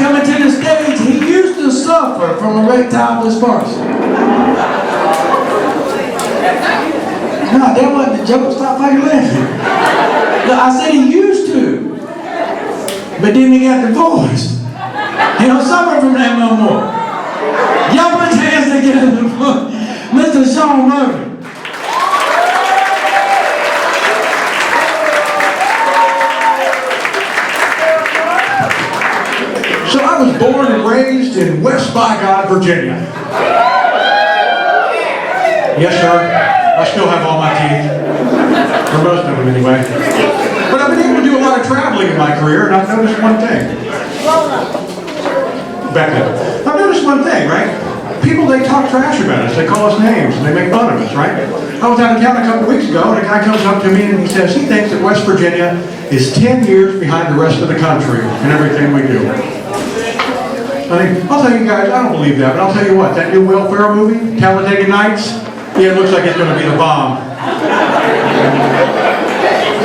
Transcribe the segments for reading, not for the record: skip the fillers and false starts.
coming to the stage, he used to suffer from erectile dysfunction. No, that wasn't the joke. Stop fucking laughing. No, I said he used to. But then he got divorced. He don't suffer from that no more. Y'all put your hands together for Mr. Shaun Murphy. So I was born and raised in West Bygod, Virginia. Yes, sir. I still have all my teeth. Or most of them, anyway. But I've been able to do a lot of traveling in my career, and I've noticed one thing. Back up. I've noticed one thing, right? People, they talk trash about us. They call us names, and they make fun of us, right? I was out of town a couple weeks ago, and a guy comes up to me and he says he thinks that West Virginia is 10 years behind the rest of the country in everything we do. I'll tell you guys, I don't believe that, but I'll tell you what, that new Will Ferrell movie, Talladega Nights, yeah, it looks like it's going to be the bomb.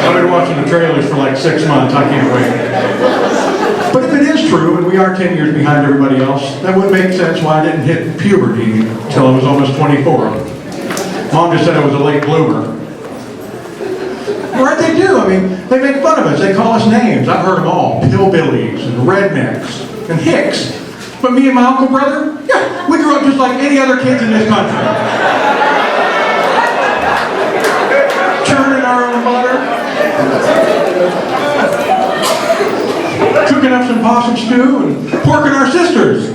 I've been watching the trailers for like 6 months, I can't wait. But if it is true, and we are 10 years behind everybody else, that would make sense why I didn't hit puberty until I was almost 24. Mom just said I was a late bloomer. Right, they do. I mean, they make fun of us. They call us names. I've heard them all. Pillbillies and rednecks and hicks. But me and my uncle brother, yeah, we grew up just like any other kids in this country. Churning our own butter. Cooking up some possum stew and porking our sisters.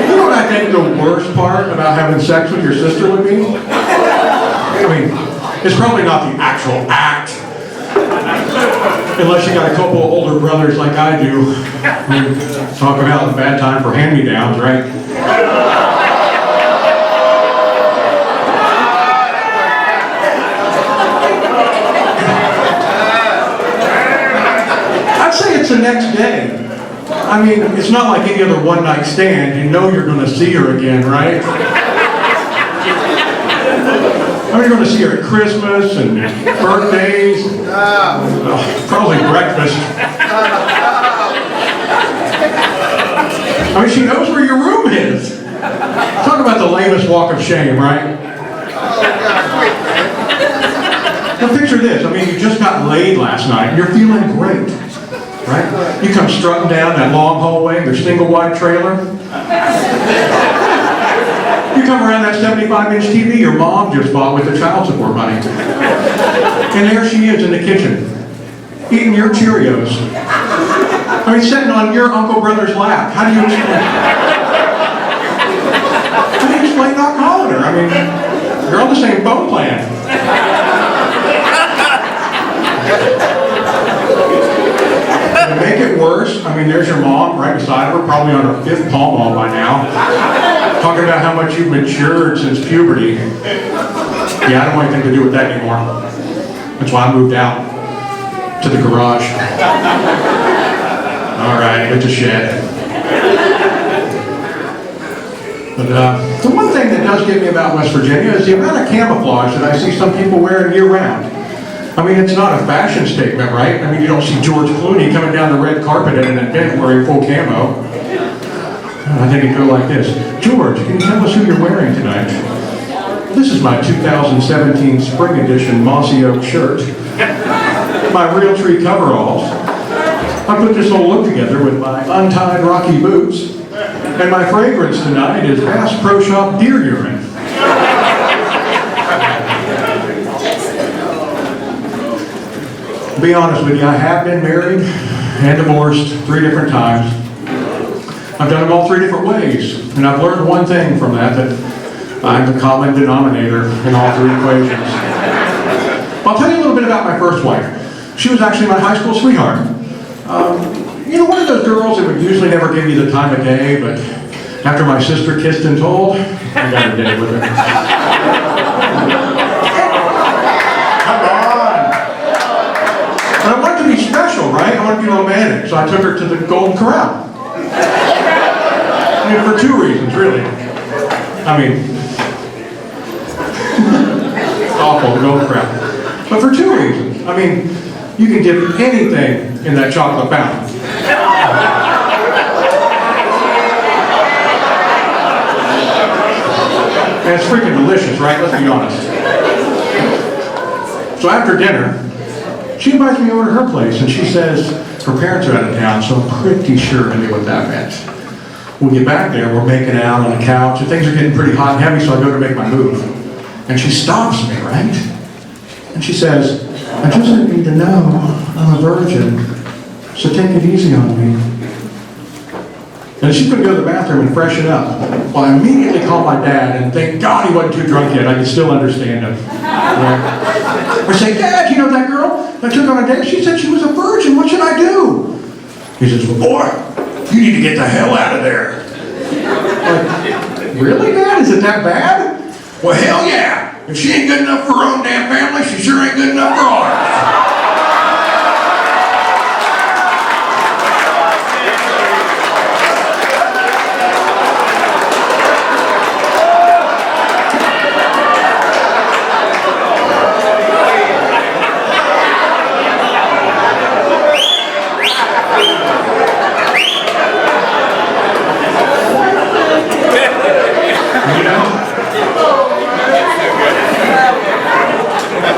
You know what I think the worst part about having sex with your sister would be? I mean, it's probably not the actual act. Unless you got a couple of older brothers like I do. I mean, talk about a bad time for hand-me-downs, right? I'd say it's the next day. I mean, it's not like any other one-night stand. You know you're going to see her again, right? I mean, you're going to see her at Christmas and birthdays, probably breakfast. I mean, she knows where your room is. Talk about the lamest walk of shame, right? Now picture this. I mean, you just got laid last night. You're feeling great, right? You come strutting down that long hallway in your single-wide trailer. You come around that 75-inch TV your mom just bought with the child support money. And there she is in the kitchen, eating your Cheerios. I mean, sitting on your uncle brother's lap. How do you explain? How do you explain not calling her? I mean, you're on the same phone plan. To make it worse, I mean, there's your mom right beside her, probably on her 5th Pall Mall by now. Talking about how much you've matured since puberty. Yeah, I don't want anything to do with that anymore. That's why I moved out to the garage. All right, it's a shed. But the one thing that does get me about West Virginia is the amount of camouflage that I see some people wearing year-round. I mean, it's not a fashion statement, right? I mean, you don't see George Clooney coming down the red carpet at an event wearing full camo. I think it'd go like this. George, can you tell us who you're wearing tonight? This is my 2017 spring edition Mossy Oak shirt. My Realtree coveralls. I put this whole look together with my untied Rocky boots. And my fragrance tonight is Bass Pro Shop deer urine. To be honest with you, I have been married and divorced 3 different times. I've done them all 3 different ways, and I've learned one thing from that I'm the common denominator in all 3 equations. I'll tell you a little bit about my first wife. She was actually my high school sweetheart. You know, one of those girls that would usually never give you the time of day, but after my sister kissed and told, I got a date with her. Come on! And I wanted to be special, right? I wanted to be romantic, so I took her to the Golden Corral. I mean, for 2 reasons, really. I mean, it's awful, the Golden Corral. But for 2 reasons. I mean, you can dip anything in that chocolate fountain. And it's freaking delicious, right? Let's be honest. So after dinner, she invites me over to her place, and she says her parents are out of town, so I'm pretty sure I knew what that meant. We get back there, we're making out on the couch, and things are getting pretty hot and heavy, so I go to make my move. And she stops me, right? And she says, I just need you to know I'm a virgin, so take it easy on me. And she's going to go to the bathroom and freshen up. Well, I immediately call my dad, and thank God he wasn't too drunk yet. I can still understand him. I say, Dad, you know that girl I took on a date? She said she was a virgin. What should I do? He says, well, boy, you need to get the hell out of there. Like, really, Dad? Is it that bad? Well, hell yeah. If she ain't good enough for her own damn family, she sure ain't good enough for ours.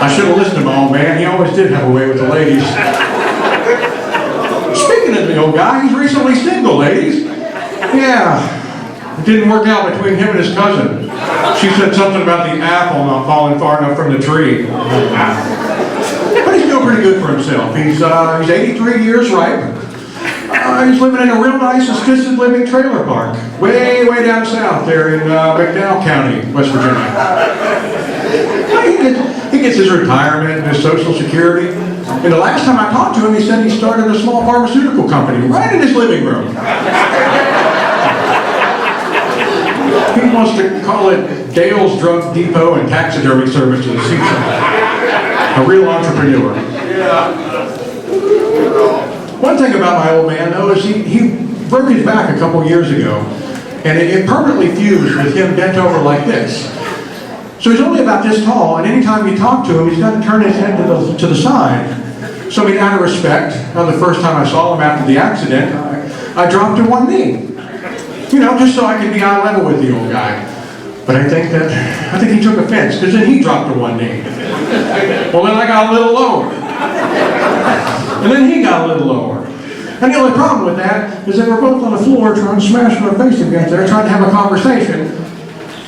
I should have listened to my old man. He always did have a way with the ladies. Speaking of the old guy, he's recently single, ladies. Yeah, it didn't work out between him and his cousin. She said something about the apple not falling far enough from the tree. But he's doing pretty good for himself. He's 83 years ripe. He's living in a real nice assisted living trailer park, way down south there in McDowell County, West Virginia. He gets his retirement and his Social Security. And the last time I talked to him, he said he started a small pharmaceutical company right in his living room. He wants to call it Dale's Drug Depot and Taxidermy Services. He's a real entrepreneur. One thing about my old man, though, is he broke his back a couple years ago, and it permanently fused with him bent over like this. So he's only about this tall, and anytime you talk to him, he's got to turn his head to the side. So out of respect, the first time I saw him after the accident, I dropped to one knee. You know, just so I could be eye level with the old guy. But I think he took offense, because then he dropped to one knee. Well, then I got a little lower. And then he got a little lower. And the only problem with that is that we're both on the floor trying to smash our face against there, trying to have a conversation.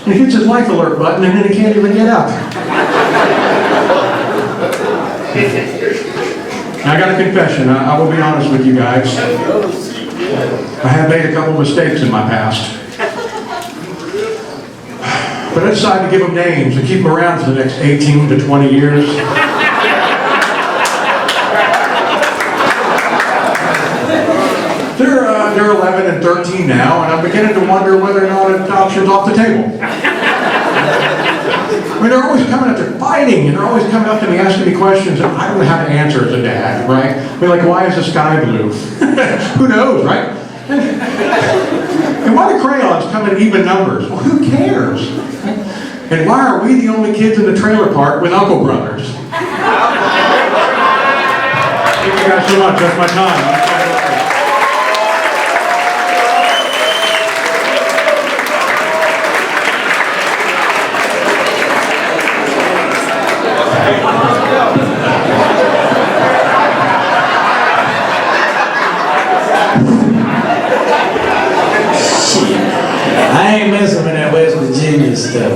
And he hits his life alert button, and then he can't even get up. I got a confession. I will be honest with you guys. I have made a couple mistakes in my past. But I decided to give them names and keep them around for the next 18 to 20 years. They're 11 and 13 now, and I'm beginning to wonder whether or not adoption's off the table. I mean, they're always coming up, they're fighting, and they're always coming up to me asking me questions that I don't know how to answer as a dad, right? I mean, like, why is the sky blue? Who knows, right? And why do crayons come in even numbers? Well, who cares? And why are we the only kids in the trailer park with Uncle Brothers? Thank you guys so much. That's my time. I ain't messing with that West Virginia stuff.